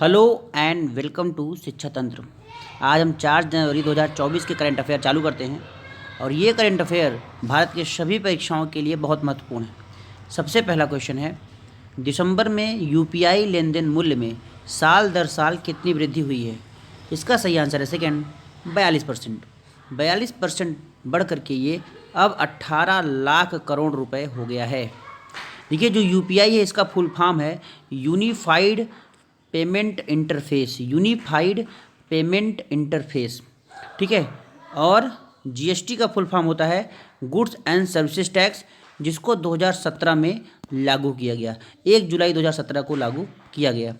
Hello and welcome to शिक्षा तंत्र। आज हम 4 जनवरी 2024 के करंट अफेयर चालू करते हैं और ये करंट अफेयर भारत के सभी परीक्षाओं के लिए बहुत महत्वपूर्ण है। सबसे पहला क्वेश्चन है, दिसंबर में यूपीआई लेन देन मूल्य में साल दर साल कितनी वृद्धि हुई है? इसका सही आंसर है सेकेंड 42%। 42% बढ़ करके ये अब 18 लाख करोड़ रुपए हो गया है। देखिए, जो यूपीआई है इसका फुल फॉर्म है यूनिफाइड पेमेंट इंटरफेस, ठीक है। और जीएसटी का फुल फॉर्म होता है गुड्स एंड सर्विसेज टैक्स, जिसको 2017 में लागू किया गया। 1 जुलाई 2017 को लागू किया गया।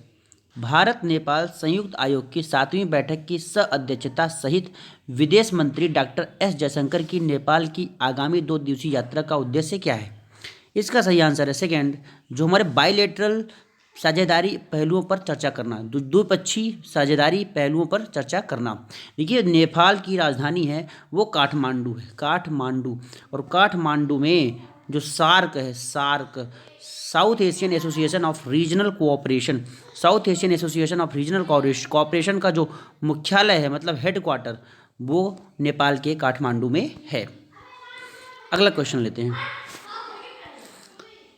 भारत नेपाल संयुक्त आयोग की 7वीं बैठक की सह-अध्यक्षता सहित विदेश मंत्री डॉक्टर एस जयशंकर की नेपाल की आगामी 2 दिवसीय यात्रा का उद्देश्य क्या है? इसका सही आंसर है सेकेंड, जो हमारे बायलैटरल साझेदारी पहलुओं पर चर्चा करना, द्विपक्षीय साझेदारी पहलुओं पर चर्चा करना। देखिए, नेपाल की राजधानी है वो काठमांडू है, काठमांडू। और काठमांडू में जो सार्क है, south Asian association of regional cooperation का जो मुख्यालय है, मतलब हेडक्वार्टर, वो नेपाल के काठमांडू में है। अगला क्वेश्चन लेते हैं।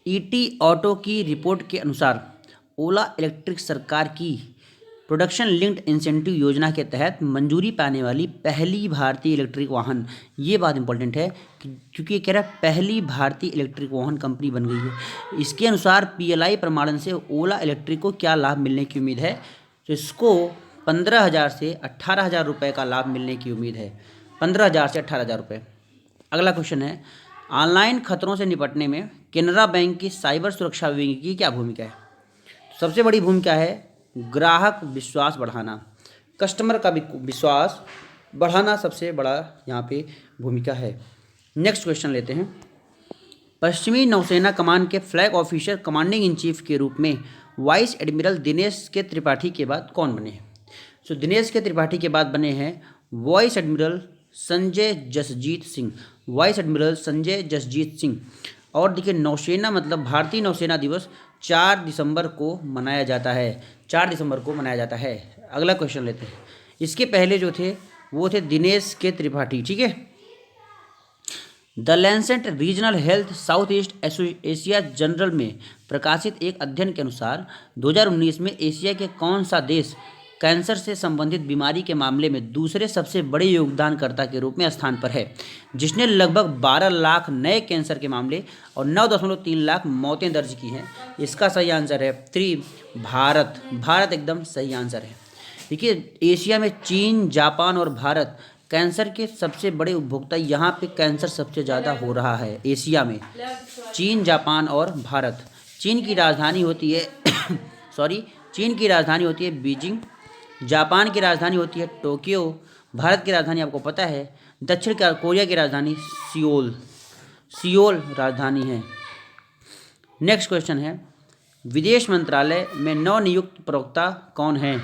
ईटी ऑटो की रिपोर्ट के अनुसार ओला इलेक्ट्रिक सरकार की प्रोडक्शन लिंक्ड इंसेंटिव योजना के तहत मंजूरी पाने वाली पहली भारतीय इलेक्ट्रिक वाहन, ये बात इंपॉर्टेंट है क्योंकि ये कह रहा है पहली भारतीय इलेक्ट्रिक वाहन कंपनी बन गई है। इसके अनुसार पीएलआई प्रमाणन से ओला इलेक्ट्रिक को क्या लाभ मिलने की उम्मीद है? तो इसको 15,000 से 18,000 रुपये का लाभ मिलने की उम्मीद है, 15,000 से 18,000 रुपये। अगला क्वेश्चन है, ऑनलाइन खतरों से निपटने में केनरा बैंक की साइबर सुरक्षा विंग की क्या भूमिका है? सबसे बड़ी भूमिका है ग्राहक विश्वास बढ़ाना, कस्टमर का विश्वास बढ़ाना सबसे बड़ा यहाँ पे भूमिका है। नेक्स्ट क्वेश्चन लेते हैं। पश्चिमी नौसेना कमान के flag officer commanding in chief के रूप में वाइस एडमिरल दिनेश के त्रिपाठी के बाद कौन बने हैं? सो दिनेश के त्रिपाठी के बाद बने हैं वाइस एडमिरल संजय जसजीत सिंह। और देखिए, नौसेना मतलब भारतीय नौसेना दिवस 4 दिसंबर को मनाया जाता है। अगला क्वेश्चन लेते हैं। इसके पहले जो थे वो थे दिनेश के त्रिपाठी, ठीक है। The Lancet regional health south east Asia journal में प्रकाशित एक अध्ययन के अनुसार 2019 में एशिया के कौन सा देश कैंसर से संबंधित बीमारी के मामले में दूसरे सबसे बड़े योगदानकर्ता के रूप में स्थान पर है, जिसने लगभग 12 लाख नए कैंसर के मामले और 9.3 लाख मौतें दर्ज की हैं? इसका सही आंसर है 3 भारत एकदम सही आंसर है। देखिए, एशिया में चीन, जापान और भारत कैंसर के सबसे बड़े उपभोक्ता। यहाँ पे कैंसर सबसे ज़्यादा हो रहा है एशिया में, चीन, जापान और भारत। चीन की राजधानी होती है बीजिंग, जापान की राजधानी होती है टोक्यो, भारत की राजधानी आपको पता है, दक्षिण कोरिया की राजधानी सियोल राजधानी है। नेक्स्ट क्वेश्चन है, विदेश मंत्रालय में नवनियुक्त प्रवक्ता कौन है?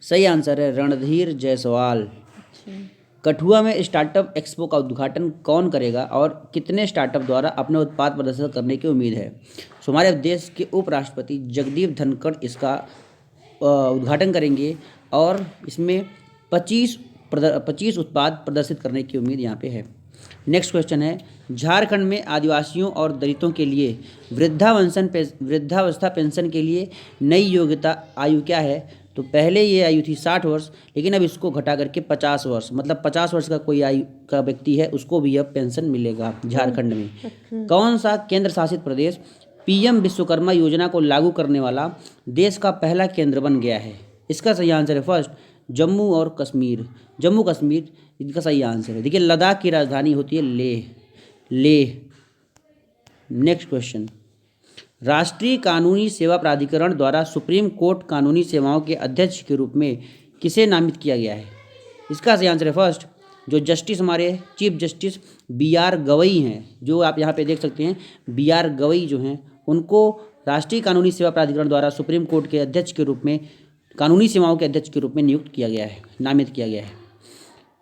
सही आंसर है रणधीर जायसवाल। कठुआ में स्टार्टअप एक्सपो का उद्घाटन कौन करेगा और कितने स्टार्टअप द्वारा अपने उत्पाद प्रदर्शित करने की उम्मीद है? सो हमारे देश के उपराष्ट्रपति जगदीप धनखड़ इसका उद्घाटन करेंगे और इसमें 25 उत्पाद प्रदर्शित करने की उम्मीद यहाँ पे है। नेक्स्ट क्वेश्चन है, झारखंड में आदिवासियों और दलितों के लिए वृद्धावस्था पेंशन के लिए नई योग्यता आयु क्या है? तो पहले ये आयु थी 60 वर्ष, लेकिन अब इसको घटा करके 50 वर्ष, मतलब 50 वर्ष का कोई आयु का व्यक्ति है उसको भी अब पेंशन मिलेगा झारखंड में। कौन सा केंद्र शासित प्रदेश पीएम विश्वकर्मा योजना को लागू करने वाला देश का पहला केंद्र बन गया है? इसका सही आंसर है फर्स्ट जम्मू कश्मीर इनका सही आंसर है। देखिए, लद्दाख की राजधानी होती है लेह। नेक्स्ट क्वेश्चन, राष्ट्रीय कानूनी सेवा प्राधिकरण द्वारा सुप्रीम कोर्ट कानूनी सेवाओं के अध्यक्ष के रूप में किसे नामित किया गया है? इसका सही आंसर है फर्स्ट जो जस्टिस हमारे चीफ जस्टिस BR गवई हैं, जो आप यहाँ पे देख सकते हैं BR गवई जो हैं, उनको राष्ट्रीय कानूनी सेवा प्राधिकरण द्वारा सुप्रीम कोर्ट के अध्यक्ष के रूप में, कानूनी सेवाओं के अध्यक्ष के रूप में नामित किया गया है।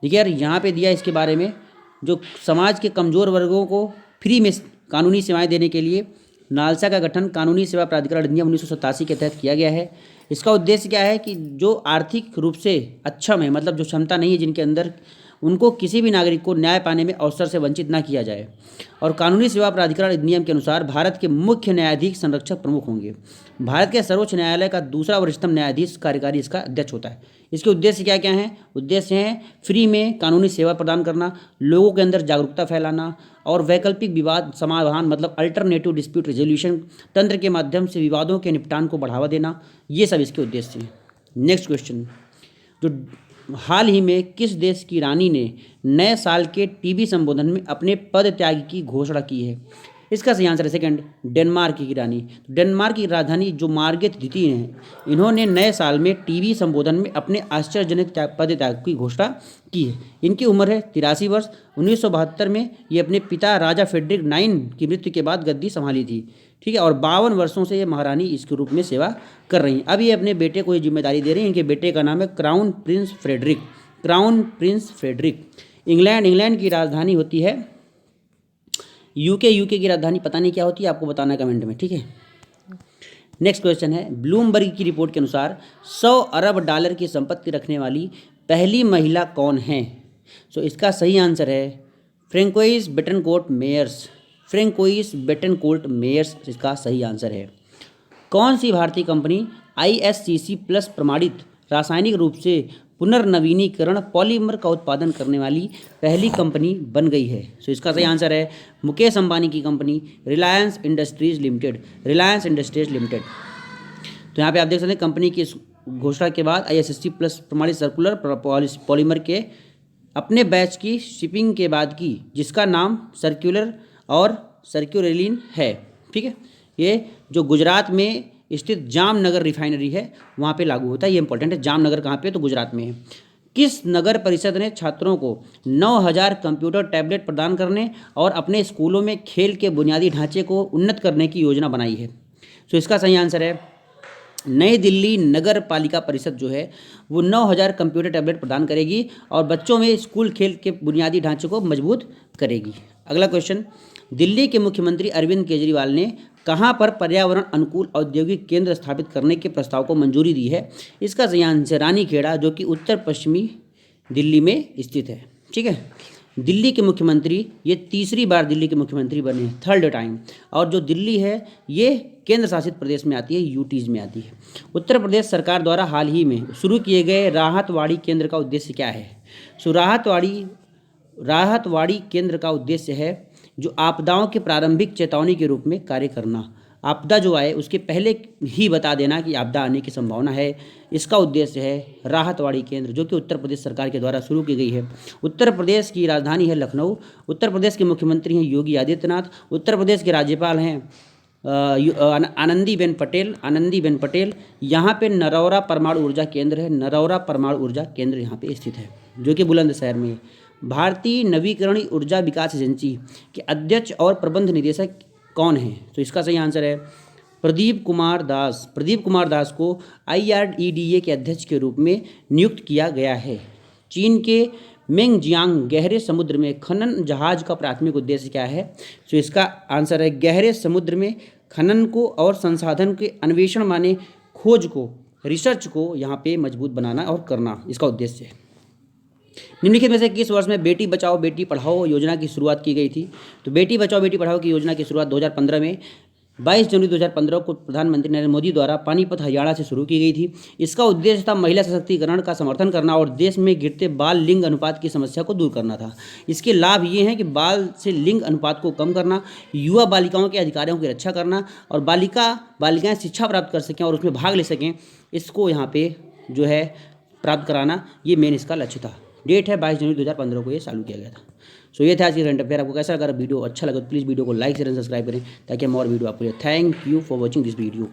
देखिए यार, यहाँ पे दिया इसके बारे में, जो समाज के कमज़ोर वर्गों को फ्री में कानूनी सेवाएं देने के लिए नालसा का गठन कानूनी सेवा प्राधिकरण अधिनियम 1987 के तहत किया गया है। इसका उद्देश्य क्या है कि जो आर्थिक रूप से अक्षम है, मतलब जो क्षमता नहीं है जिनके अंदर, उनको किसी भी नागरिक को न्याय पाने में अवसर से वंचित ना किया जाए। और कानूनी सेवा प्राधिकरण अधिनियम के अनुसार भारत के मुख्य न्यायाधीश संरक्षक प्रमुख होंगे। भारत के सर्वोच्च न्यायालय का दूसरा वरिष्ठतम न्यायाधीश कार्यकारी इसका अध्यक्ष होता है। इसके उद्देश्य क्या क्या हैं? उद्देश्य हैं फ्री में कानूनी सेवा प्रदान करना, लोगों के अंदर जागरूकता फैलाना और वैकल्पिक विवाद समाधान मतलब अल्टरनेटिव डिस्प्यूट रेजोल्यूशन तंत्र के माध्यम से विवादों के निपटान को बढ़ावा देना, ये सब इसके उद्देश्य हैं। नेक्स्ट क्वेश्चन, जो हाल ही में किस देश की रानी ने नए साल के टीवी संबोधन में अपने पद त्याग की घोषणा की है? इसका सही आंसर है सेकंड, डेनमार्क की रानी। तो डेनमार्क की राजधानी जो मार्गरेट द्वितीय हैं, इन्होंने नए साल में टीवी संबोधन में अपने आश्चर्यजनक पद त्याग की घोषणा की है। इनकी उम्र है 83 वर्ष। 1972 में ये अपने पिता राजा फेडरिक 9 की मृत्यु के बाद गद्दी संभाली थी, ठीक है। और 52 वर्षों से ये महारानी इसके रूप में सेवा कर रही हैं। अब ये अपने बेटे को ये जिम्मेदारी दे रही हैं। इनके बेटे का नाम है crown prince Frederick. Crown prince Frederick. England की राजधानी होती है यूके की राजधानी पता नहीं क्या होती है, आपको बताना है कमेंट में, ठीक है। नेक्स्ट क्वेश्चन है, ब्लूमबर्ग की रिपोर्ट के अनुसार 100 अरब डॉलर की संपत्ति रखने वाली पहली महिला कौन है? सो इसका सही आंसर है Francoise Bettencourt Meyers. Francoise Bettencourt Meyers इसका सही आंसर है। कौन सी भारतीय कंपनी ISCC प्लस प्रमाणित रासायनिक रूप से पुनर्नवीनीकरण पॉलीमर का उत्पादन करने वाली पहली कंपनी बन गई है? सो इसका सही आंसर है मुकेश अंबानी की company Reliance industries limited. Reliance industries limited. तो यहाँ पे आप देख सकते हैं कंपनी की घोषणा के बाद ISCC प्लस प्रमाणित सर्कुलर पॉलीमर के अपने बैच की शिपिंग के बाद की, जिसका नाम सर्कुलर और सर्क्यूरेलिन है, ठीक है। ये जो गुजरात में स्थित जामनगर रिफाइनरी है वहाँ पे लागू होता है। ये इंपॉर्टेंट है। जामनगर कहाँ पे? तो गुजरात में है। किस नगर परिषद ने छात्रों को 9000 कंप्यूटर टैबलेट प्रदान करने और अपने स्कूलों में खेल के बुनियादी ढांचे को उन्नत करने की योजना बनाई है? तो इसका सही आंसर है नई दिल्ली नगर पालिका परिषद जो है वो 9000 कंप्यूटर टैबलेट प्रदान करेगी और बच्चों में स्कूल खेल के बुनियादी ढांचे को मजबूत करेगी। अगला क्वेश्चन, दिल्ली के मुख्यमंत्री अरविंद केजरीवाल ने कहाँ पर पर्यावरण अनुकूल औद्योगिक केंद्र स्थापित करने के प्रस्ताव को मंजूरी दी है? इसका सही आंसर रानीखेड़ा, जो कि उत्तर पश्चिमी दिल्ली में स्थित है, ठीक है। दिल्ली के मुख्यमंत्री ये तीसरी बार दिल्ली के मुख्यमंत्री बने हैं, थर्ड टाइम। और जो दिल्ली है ये केंद्र शासित प्रदेश में आती है, यूटीज में आती है। उत्तर प्रदेश सरकार द्वारा हाल ही में शुरू किए गए राहतवाड़ी केंद्र का उद्देश्य क्या है? सो राहतवाड़ी केंद्र का उद्देश्य है जो आपदाओं के प्रारंभिक चेतावनी के रूप में कार्य करना। आपदा जो आए उसके पहले ही बता देना कि आपदा आने की संभावना है, इसका उद्देश्य है राहतवाड़ी केंद्र, जो कि उत्तर प्रदेश सरकार के द्वारा शुरू की गई है। उत्तर प्रदेश की राजधानी है लखनऊ। उत्तर प्रदेश के मुख्यमंत्री हैं योगी आदित्यनाथ। उत्तर प्रदेश के राज्यपाल हैं आनंदीबेन पटेल। यहाँ पे नरौरा परमाणु ऊर्जा केंद्र है। नरौरा परमाणु ऊर्जा केंद्र यहाँ पे स्थित है, जो कि बुलंदशहर में है। भारतीय नवीकरणीय ऊर्जा विकास एजेंसी के अध्यक्ष और प्रबंध निदेशक कौन है? तो इसका सही आंसर है प्रदीप कुमार दास। प्रदीप कुमार दास को IREDA के अध्यक्ष के रूप में नियुक्त किया गया है। चीन के मेंगजियांग गहरे समुद्र में खनन जहाज का प्राथमिक उद्देश्य क्या है? तो इसका आंसर है गहरे समुद्र में खनन को और संसाधन के अन्वेषण माने खोज को, रिसर्च को यहाँ पे मजबूत बनाना और करना इसका उद्देश्य है। निम्नलिखित में से किस वर्ष में बेटी बचाओ बेटी पढ़ाओ योजना की शुरुआत की गई थी? तो बेटी बचाओ बेटी पढ़ाओ की योजना की शुरुआत 2015 में 22 जनवरी 2015 को प्रधानमंत्री नरेंद्र मोदी द्वारा पानीपत हरियाणा से शुरू की गई थी। इसका उद्देश्य था महिला सशक्तिकरण का समर्थन करना और देश में गिरते बाल लिंग अनुपात की समस्या को दूर करना था। इसके लाभ ये हैं कि बाल से लिंग अनुपात को कम करना, युवा बालिकाओं के अधिकारों की रक्षा करना और बालिकाएँ शिक्षा प्राप्त कर सकें और उसमें भाग ले सकें, इसको यहाँ पे जो है प्राप्त कराना, ये मेन इसका लक्ष्य था। डेट है 22 जनवरी 2015 को ये चालू किया गया था। सो ये था आज की करंट अफेयर। आपको कैसा लगा? वीडियो अच्छा लगा तो प्लीज़ वीडियो को लाइक शेयर एंड सब्सक्राइब करें ताकि हम और वीडियो आपको। Thank you for watching this video.